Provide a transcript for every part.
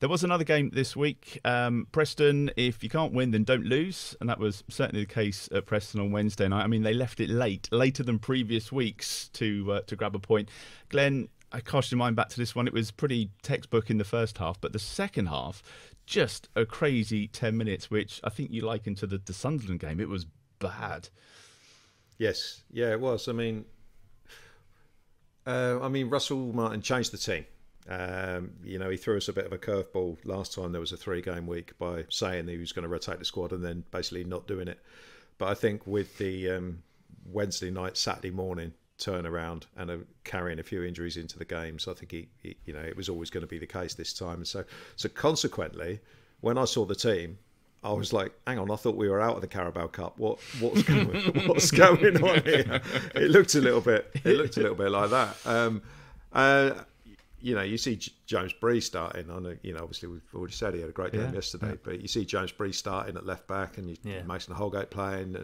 There was another game this week. Preston, if you can't win, then don't lose. And that was certainly the case at Preston on Wednesday night. I mean, they left it later than previous weeks to grab a point. Glen, I cast your mind back to this one. It was pretty textbook in the first half, but the second half, just a crazy 10 minutes, which I think you likened to the Sunderland game. It was bad. Yes, yeah, it was. I mean, Russell Martin changed the team. He threw us a bit of a curveball last time there was a 3-game week by saying he was going to rotate the squad and then basically not doing it. But I think with the Wednesday night, Saturday morning turnaround and carrying a few injuries into the games, I think it was always going to be the case this time. And so consequently, when I saw the team, I was like, hang on, I thought we were out of the Carabao Cup. What's going on here? It looked a little bit like that. You see James Bree starting. I know, obviously we've already said he had a great game yesterday, but you see James Bree starting at left back, and Mason Holgate playing,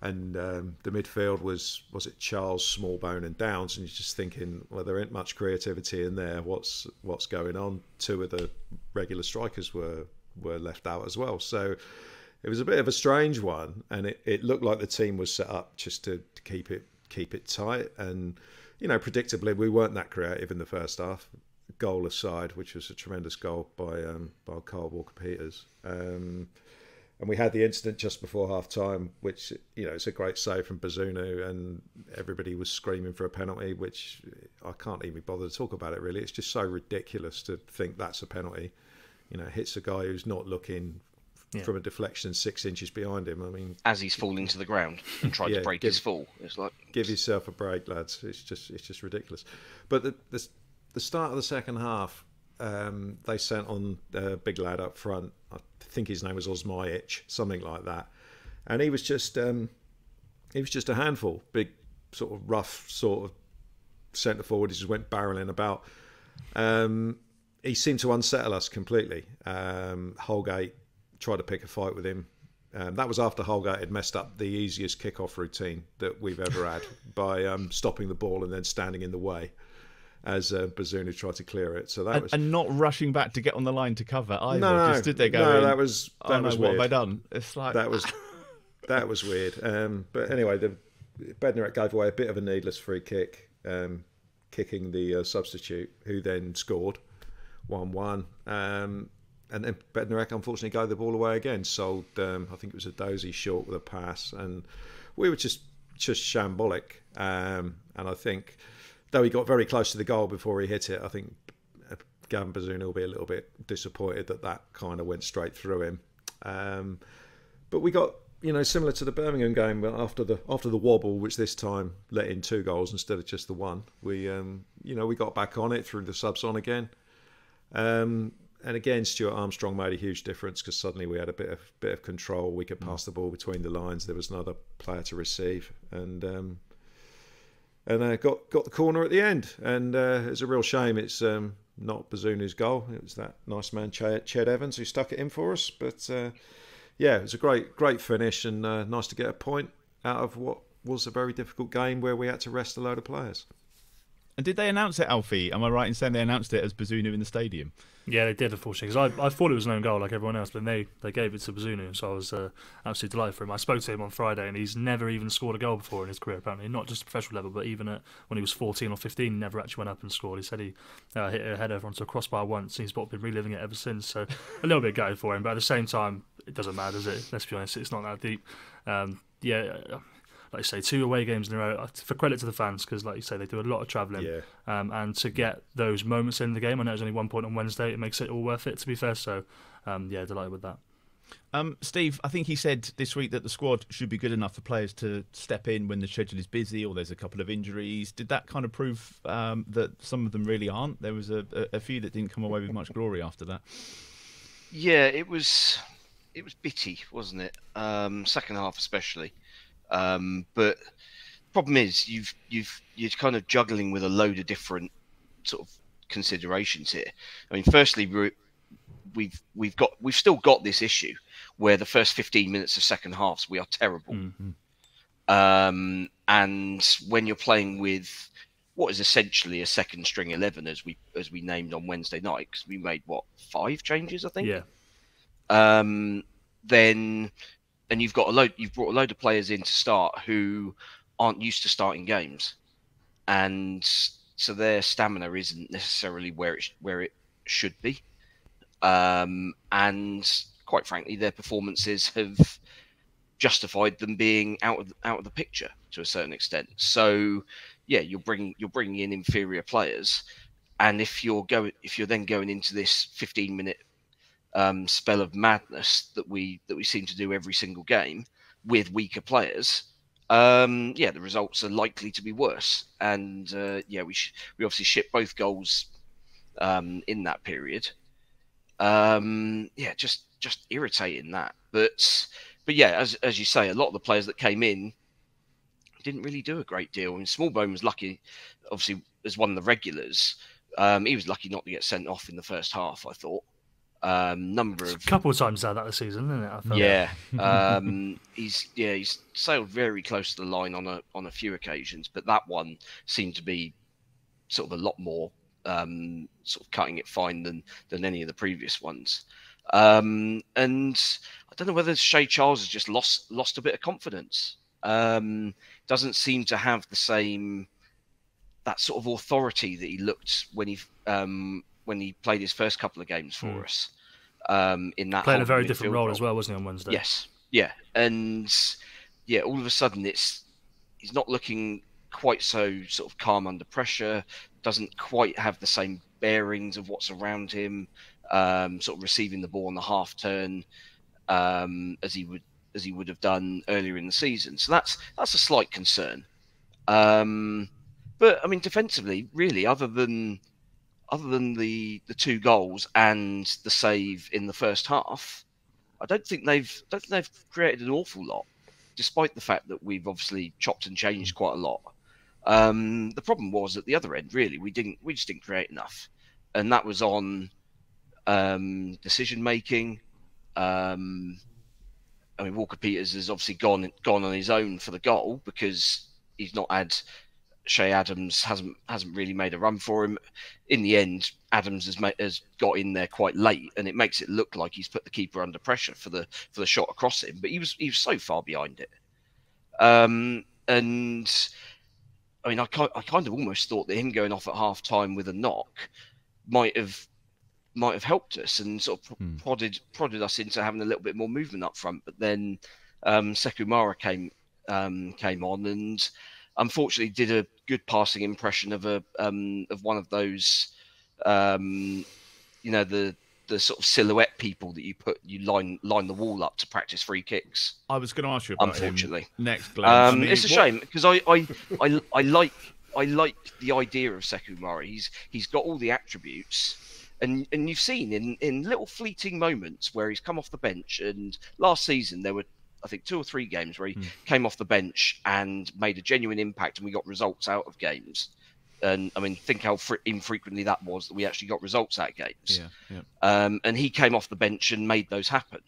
and the midfield was it Charles, Smallbone, and Downs, and you're just thinking, well, there ain't much creativity in there. What's going on? 2 of the regular strikers were left out as well, so it was a bit of a strange one, and it looked like the team was set up just to keep it tight. And predictably, we weren't that creative in the first half, goal aside, which was a tremendous goal by Carl Walker-Peters. And we had the incident just before half-time, which, it's a great save from Bazunu, and everybody was screaming for a penalty, which I can't even bother to talk about it, really. It's just so ridiculous to think that's a penalty. Hits a guy who's not looking from a deflection 6 inches behind him. I mean, as he's falling to the ground and tried to break his fall, it's like, give yourself a break, lads. It's just ridiculous. But the start of the second half, they sent on a big lad up front. I think his name was Osmajic, something like that, and he was just a handful. Big, sort of rough, sort of centre forward. He just went barreling about. He seemed to unsettle us completely. Holgate tried to pick a fight with him. That was after Holgate had messed up the easiest kickoff routine that we've ever had by stopping the ball and then standing in the way as Bazunu tried to clear it. So that was, and not rushing back to get on the line to cover either. No, just stood there going, no, that was weird. What have I done? It's like that was weird. But anyway, Bednarek gave away a bit of a needless free kick, kicking the substitute, who then scored 1-1. And then Bednarek unfortunately gave the ball away again. Sold, I think it was a dozy short with a pass, and we were just shambolic. And I think, though he got very close to the goal before he hit it, I think Gavin Bazunu will be a little bit disappointed that kind of went straight through him. But we got, similar to the Birmingham game, after the wobble, which this time let in 2 goals instead of just the 1. We got back on it, threw the subs on again. And again, Stuart Armstrong made a huge difference because suddenly we had a bit of control. We could pass the ball between the lines. There was another player to receive, and got the corner at the end. And it's a real shame it's not Bazunu's goal. It was that nice man Ched Evans who stuck it in for us. But it was a great finish, and nice to get a point out of what was a very difficult game where we had to rest a load of players. And did they announce it, Alfie? Am I right in saying they announced it as Bazunu in the stadium? Yeah, they did, unfortunately, because I thought it was an own goal like everyone else, but they gave it to Bazunu, so I was absolutely delighted for him. I spoke to him on Friday, and he's never even scored a goal before in his career, apparently. Not just professional level, but even when he was 14 or 15, he never actually went up and scored. He said he hit a header onto a crossbar once, and he's been reliving it ever since, so a little bit gutted for him, but at the same time, it doesn't matter, does it? Let's be honest, it's not that deep. Like you say, 2 away games in a row, for credit to the fans, because like you say, they do a lot of travelling. Yeah. And to get those moments in the game, I know there's only 1 point on Wednesday, it makes it all worth it, to be fair. So, delighted with that. Steve, I think he said this week that the squad should be good enough for players to step in when the schedule is busy or there's a couple of injuries. Did that kind of prove that some of them really aren't? There was a few that didn't come away with much glory after that. Yeah, it was bitty, wasn't it? Second half especially. But the problem is you're kind of juggling with a load of different sort of considerations here. I mean, firstly, we've still got this issue where the first 15 minutes of second halves we are terrible. Mm-hmm. And when you're playing with what is essentially a second string 11 as we named on Wednesday night, because we made 5 changes, I think. Yeah. Then and you've brought a load of players in to start who aren't used to starting games, and so their stamina isn't necessarily where it should be. And quite frankly, their performances have justified them being out of the picture to a certain extent. So, yeah, you're bringing in inferior players, and if you're then going into this 15-minute spell of madness that we seem to do every single game with weaker players, the results are likely to be worse. And we obviously shipped both goals in that period. Just irritating that. But yeah, as you say, a lot of the players that came in didn't really do a great deal. I mean, Smallbone was lucky, obviously, as one of the regulars. He was lucky not to get sent off in the first half, I thought. A couple of times now that this season, isn't it? I felt. He's sailed very close to the line on a few occasions, but that one seemed to be sort of a lot more sort of cutting it fine than any of the previous ones. And I don't know whether Shay Charles has just lost a bit of confidence. Doesn't seem to have that sort of authority that he looked when he played his first couple of games for us. In that playing a very different role as well, wasn't he, on Wednesday? Yes, yeah, and yeah, all of a sudden he's not looking quite so sort of calm under pressure. Doesn't quite have the same bearings of what's around him. Sort of receiving the ball on the half turn as he would have done earlier in the season. So that's a slight concern. But I mean, defensively, really, other than the 2 goals and the save in the first half, I don't think they've created an awful lot, despite the fact that we've obviously chopped and changed quite a lot. The problem was at the other end, really, we just didn't create enough, and that was on decision making. I mean, Walker Peters has obviously gone on his own for the goal because he's not had. Shay Adams hasn't really made a run for him. In the end, Adams has got in there quite late, and it makes it look like he's put the keeper under pressure for the shot across him. But he was so far behind it. And I mean, I kind of almost thought that him going off at half time with a knock might have helped us and sort of prodded us into having a little bit more movement up front. But then Sekou Mara came on and unfortunately did a good passing impression of one of those the sort of silhouette people that you line the wall up to practice free kicks. I was going to ask you about unfortunately him next, Glenn. I mean, it's a shame because I like the idea of Sekou Mara. He's got all the attributes. And you've seen in little fleeting moments where he's come off the bench, and last season there were, I think, 2 or 3 games where he came off the bench and made a genuine impact, and we got results out of games. And I mean, think how infrequently that was that we actually got results out of games. Yeah. And he came off the bench and made those happen.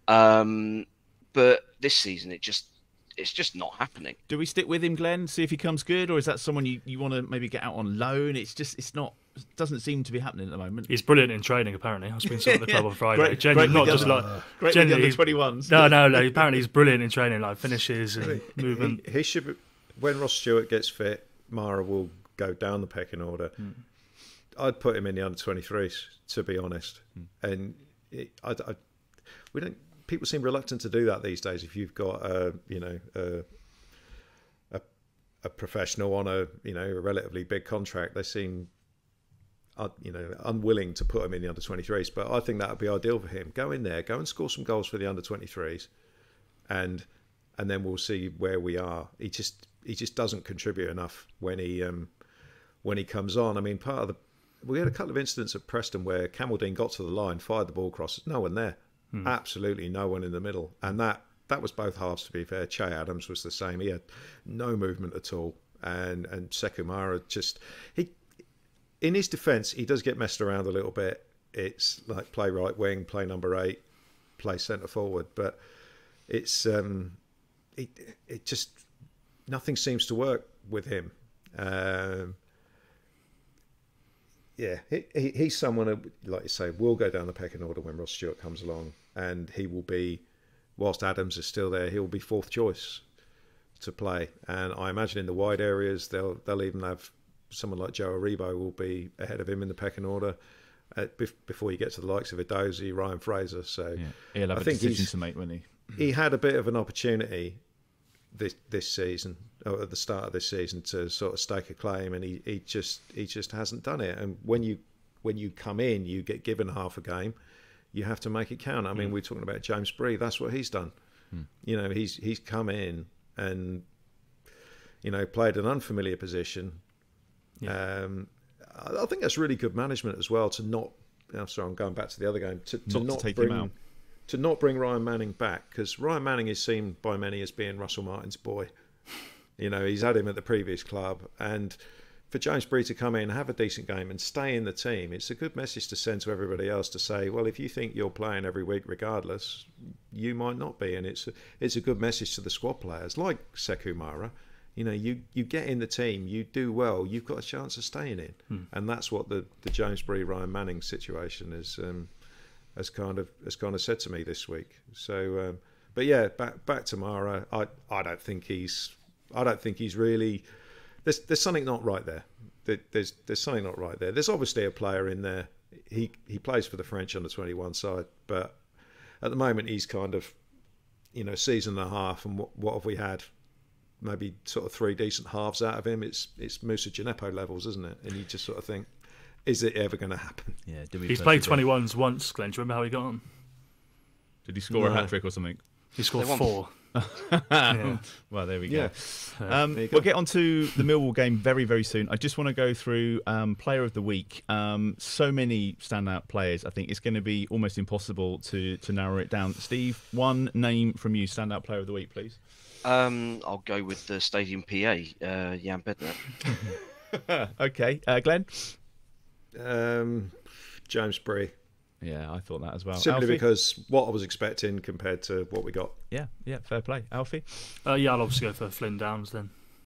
But this season, it's just not happening. Do we stick with him, Glenn? See if he comes good, or is that someone you want to maybe get out on loan? It's not. It doesn't seem to be happening at the moment. He's brilliant in training, apparently. I was speaking to the club on Friday. Great not just like great with the under 21s. No. Apparently, he's brilliant in training, like finishes and movement. He should be, when Ross Stewart gets fit, Mara will go down the pecking order. I'd put him in the under 23s, to be honest. And we don't. People seem reluctant to do that these days. If you've got a professional on a relatively big contract, they seem unwilling to put him in the under 23s. But I think that would be ideal for him. Go in there, go and score some goals for the under 23s, and then we'll see where we are. He just doesn't contribute enough when he comes on. I mean, we had a couple of incidents at Preston where Camaldine got to the line, fired the ball across, no one there. Absolutely no one in the middle, and that was both halves, to be fair. Che Adams was the same. He had no movement at all, and Sekou Mara in his defence, he does get messed around a little bit. It's like play right wing, play number 8, play centre forward, but it's it just nothing seems to work with him. Yeah, he's someone who, like you say, will go down the pecking order when Ross Stewart comes along, and he will be, whilst Adams is still there, he'll be fourth choice to play. And I imagine in the wide areas they'll even have someone like Joe Aribo will be ahead of him in the pecking order before you get to the likes of Edozie, Ryan Fraser. So he'll have a decision to make, won't he? He had a bit of an opportunity this season, or at the start of this season, to sort of stake a claim, and he just hasn't done it. And when you come in, you get given half a game, you have to make it count. I mean, we're talking about James Bree. That's what he's done. You know, he's come in and, you know, played an unfamiliar position. I think that's really good management as well, to not. I'm sorry, I'm going back to the other game. To not take him out. To not bring Ryan Manning back, because Ryan Manning is seen by many as being Russell Martin's boy. You know, he's had him at the previous club, and for James Bree to come in, have a decent game and stay in the team, it's a good message to send to everybody else to say, well, if you think you're playing every week regardless, you might not be. And it's a good message to the squad players like Sekou Mara. You know, you get in the team, you do well, you've got a chance of staying in. And that's what the James Bree, Ryan Manning situation is. Has kind of said to me this week. So, but yeah, back to Mara. I don't think he's really. There's something not right there. There's something not right there. There's obviously a player in there. He plays for the French under 21 side, but at the moment he's kind of, you know, season and a half. And what have we had? Maybe sort of 3 decent halves out of him. It's Moussa Djenepo levels, isn't it? And you just sort of think, is it ever going to happen? Yeah, he's played 21s once, Glenn. Do you remember how he got on? Did he score a hat-trick or something? He scored 4. Well, there we go. We'll get on to the Millwall game very, very soon. I just want to go through Player of the Week. So many standout players. I think it's going to be almost impossible to narrow it down. Steve, one name from you, standout Player of the Week, please. I'll go with the Stadium PA, Jan Bednar. Okay, Glenn? James Bree. Yeah, I thought that as well. Simply Alfie? because what I was expecting compared to what we got. Yeah, fair play. Alfie? I'll obviously go for Flynn Downs then.